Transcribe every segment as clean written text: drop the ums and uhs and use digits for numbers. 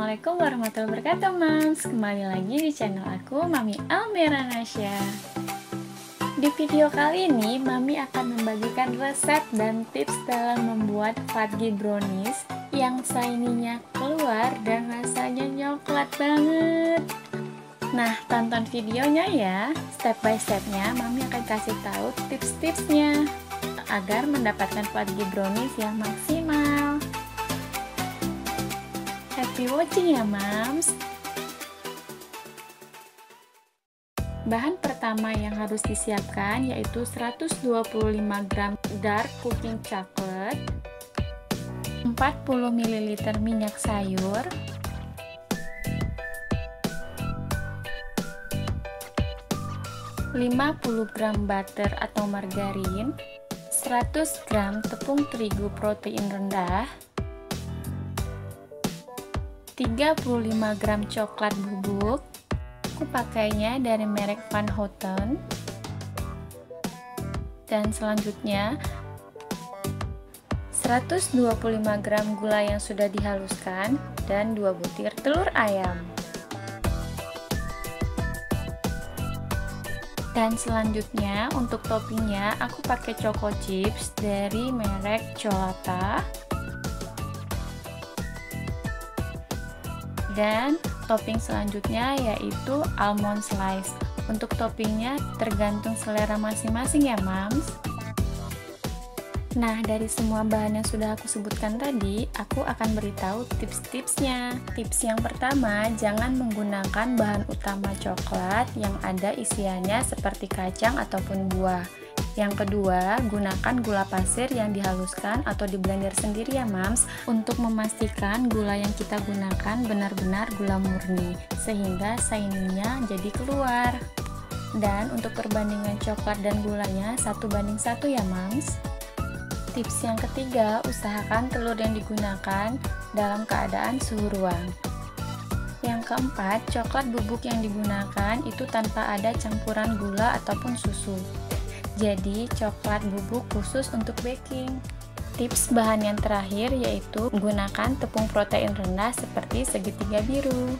Assalamualaikum warahmatullahi wabarakatuh, Mams. Kembali lagi di channel aku, Mami Almera Nasya. Di video kali ini, Mami akan membagikan resep dan tips dalam membuat fudgy brownies yang shiny-nya keluar dan rasanya coklat banget. Nah, tonton videonya ya. Step by stepnya, Mami akan kasih tahu tips-tipsnya agar mendapatkan fudgy brownies yang maksimal. Happy watching ya, Mams. Bahan pertama yang harus disiapkan yaitu 125 gram dark cooking chocolate, 40 ml minyak sayur, 50 gram butter atau margarin, 100 gram tepung terigu protein rendah, 35 gram coklat bubuk. Aku pakainya dari merek Van Houten. Dan selanjutnya 125 gram gula yang sudah dihaluskan dan 2 butir telur ayam. Dan selanjutnya untuk toppingnya aku pakai choco chips dari merek Cholata. Dan topping selanjutnya yaitu almond slice. Untuk toppingnya tergantung selera masing-masing ya, Mams. Nah, dari semua bahan yang sudah aku sebutkan tadi, aku akan beritahu tips-tipsnya. Tips yang pertama, jangan menggunakan bahan utama coklat yang ada isiannya seperti kacang ataupun buah. Yang kedua, gunakan gula pasir yang dihaluskan atau di blender sendiri ya, Mams, untuk memastikan gula yang kita gunakan benar-benar gula murni, sehingga shiny-nya jadi keluar. Dan untuk perbandingan coklat dan gulanya 1:1 ya, Mams. Tips yang ketiga, usahakan telur yang digunakan dalam keadaan suhu ruang. Yang keempat, coklat bubuk yang digunakan itu tanpa ada campuran gula ataupun susu. Jadi, coklat bubuk khusus untuk baking. Tips bahan yang terakhir yaitu gunakan tepung protein rendah seperti segitiga biru.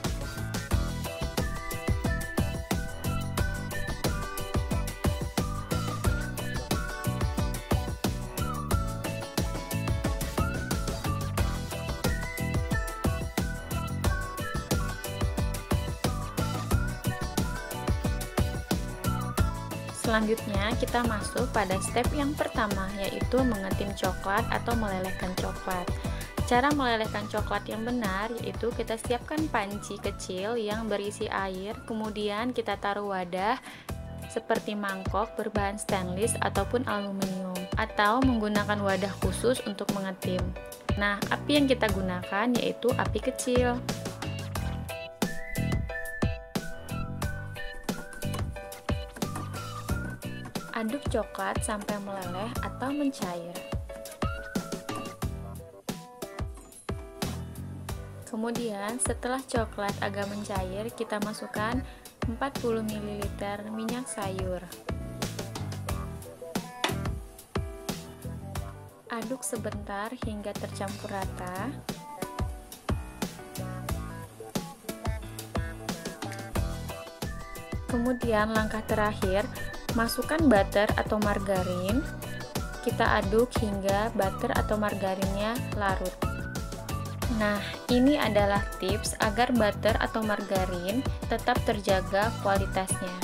Selanjutnya kita masuk pada step yang pertama, yaitu mengetim coklat atau melelehkan coklat. Cara melelehkan coklat yang benar yaitu kita siapkan panci kecil yang berisi air, kemudian kita taruh wadah seperti mangkok berbahan stainless ataupun aluminium, atau menggunakan wadah khusus untuk mengetim. Nah, api yang kita gunakan yaitu api kecil. Aduk coklat sampai meleleh atau mencair. Kemudian setelah coklat agak mencair, kita masukkan 40 ml minyak sayur. Aduk sebentar hingga tercampur rata. Kemudian langkah terakhir, masukkan butter atau margarin. Kita aduk hingga butter atau margarinnya larut. Nah, ini adalah tips agar butter atau margarin tetap terjaga kualitasnya.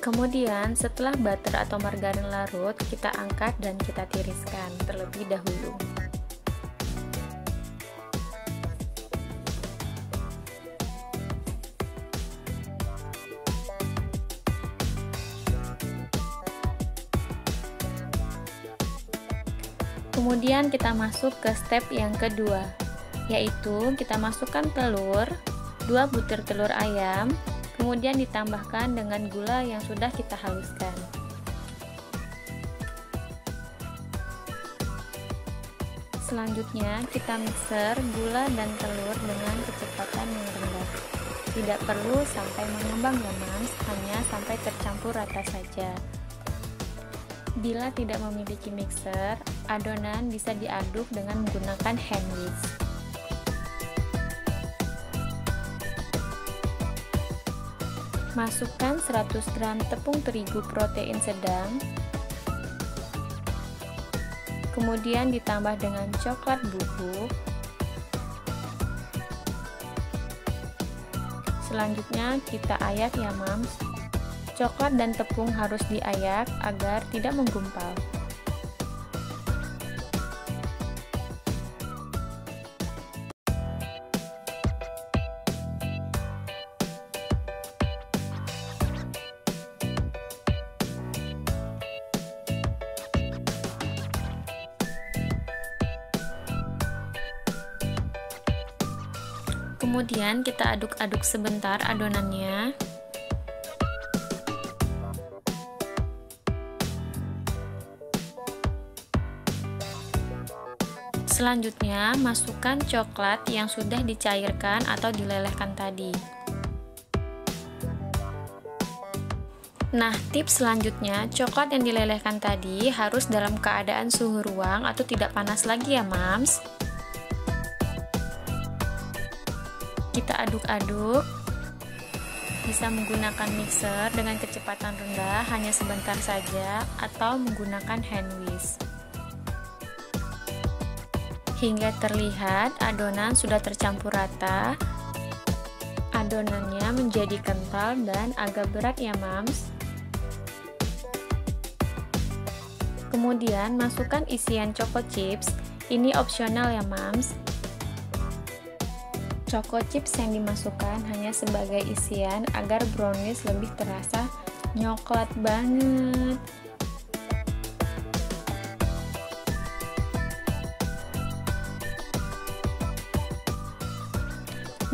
Kemudian setelah butter atau margarin larut, kita angkat dan kita tiriskan terlebih dahulu. Kemudian kita masuk ke step yang kedua, yaitu kita masukkan telur, 2 butir telur ayam, kemudian ditambahkan dengan gula yang sudah kita haluskan. Selanjutnya kita mixer gula dan telur dengan kecepatan yang rendah. Tidak perlu sampai mengembang ya, Mams, hanya sampai tercampur rata saja. Bila tidak memiliki mixer, Adonan bisa diaduk dengan menggunakan hand whisk. Masukkan 100 gram tepung terigu protein sedang, kemudian ditambah dengan coklat bubuk. Selanjutnya kita ayak ya mams. Coklat dan tepung harus diayak agar tidak menggumpal. Kemudian kita aduk-aduk sebentar adonannya. Selanjutnya, masukkan coklat yang sudah dicairkan atau dilelehkan tadi. Nah, tips selanjutnya, coklat yang dilelehkan tadi harus dalam keadaan suhu ruang atau tidak panas lagi ya, mams. Kita aduk-aduk. Bisa menggunakan mixer dengan kecepatan rendah hanya sebentar saja atau menggunakan hand whisk. Hingga terlihat adonan sudah tercampur rata. Adonannya menjadi kental dan agak berat ya mams. Kemudian masukkan isian choco chips. Ini opsional ya mams. Choco chips yang dimasukkan hanya sebagai isian agar brownies lebih terasa nyoklat banget.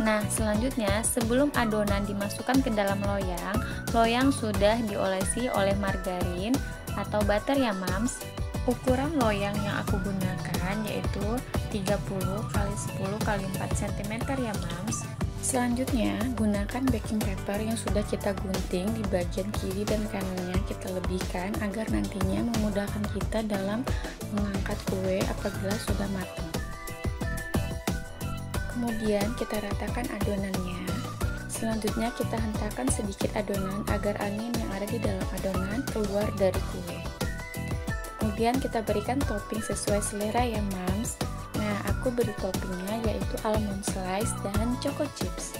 Nah, selanjutnya sebelum adonan dimasukkan ke dalam loyang, loyang sudah diolesi oleh margarin atau butter ya mams. Ukuran loyang yang aku gunakan yaitu 30 x 10 x 4 cm ya mams. Selanjutnya, gunakan baking paper yang sudah kita gunting di bagian kiri dan kanannya kita lebihkan agar nantinya memudahkan kita dalam mengangkat kue apabila sudah matang. Kemudian kita ratakan adonannya. Selanjutnya kita hentakkan sedikit adonan agar angin yang ada di dalam adonan keluar dari kue. Kemudian kita berikan topping sesuai selera ya mams. Nah, aku beri toppingnya yaitu almond slice dan choco chips.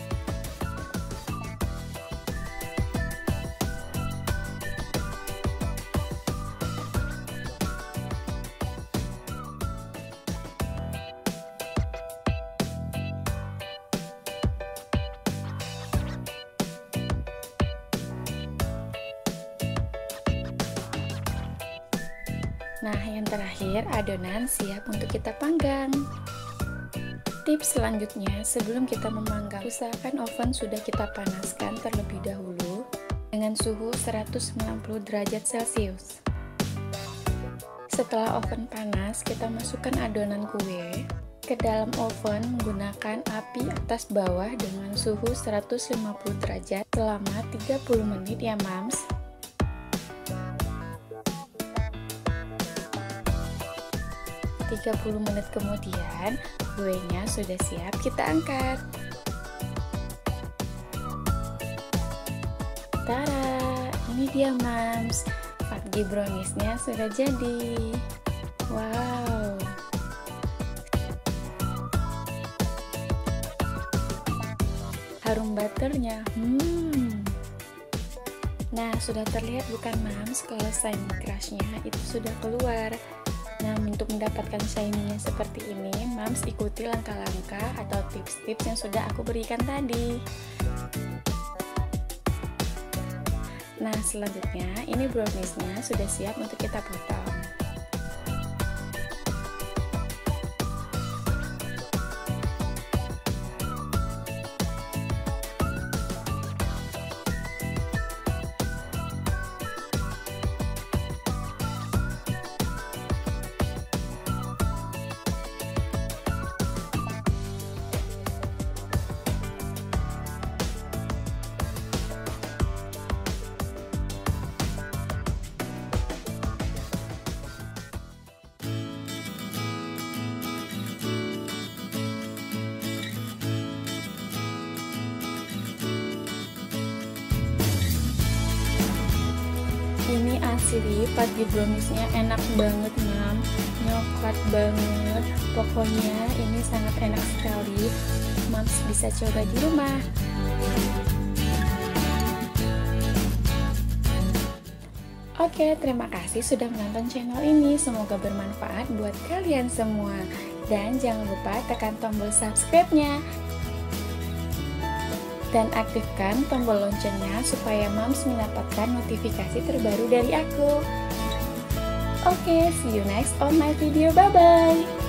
Nah, yang terakhir, adonan siap untuk kita panggang. Tips selanjutnya, sebelum kita memanggang, usahakan oven sudah kita panaskan terlebih dahulu dengan suhu 190 derajat Celcius. Setelah oven panas, kita masukkan adonan kue ke dalam oven menggunakan api atas bawah dengan suhu 150 derajat selama 30 menit ya mams. 30 menit kemudian, kuenya sudah siap kita angkat. Tada, ini dia mams, fudgy browniesnya sudah jadi. Wow, harum butternya. Nah, sudah terlihat bukan mams kalau shiny crushnya itu sudah keluar. Nah, untuk mendapatkan shiny-nya seperti ini, mams ikuti langkah-langkah atau tips-tips yang sudah aku berikan tadi. Nah, selanjutnya ini browniesnya sudah siap untuk kita potong. Asli pagi browniesnya enak banget mam, nyoklat banget. Pokoknya ini sangat enak sekali. Mams bisa coba di rumah. Oke, terima kasih sudah menonton channel ini. Semoga bermanfaat buat kalian semua. Dan jangan lupa tekan tombol subscribe-nya. Dan aktifkan tombol loncengnya supaya Mams mendapatkan notifikasi terbaru dari aku. Oke, see you next on my video. Bye-bye.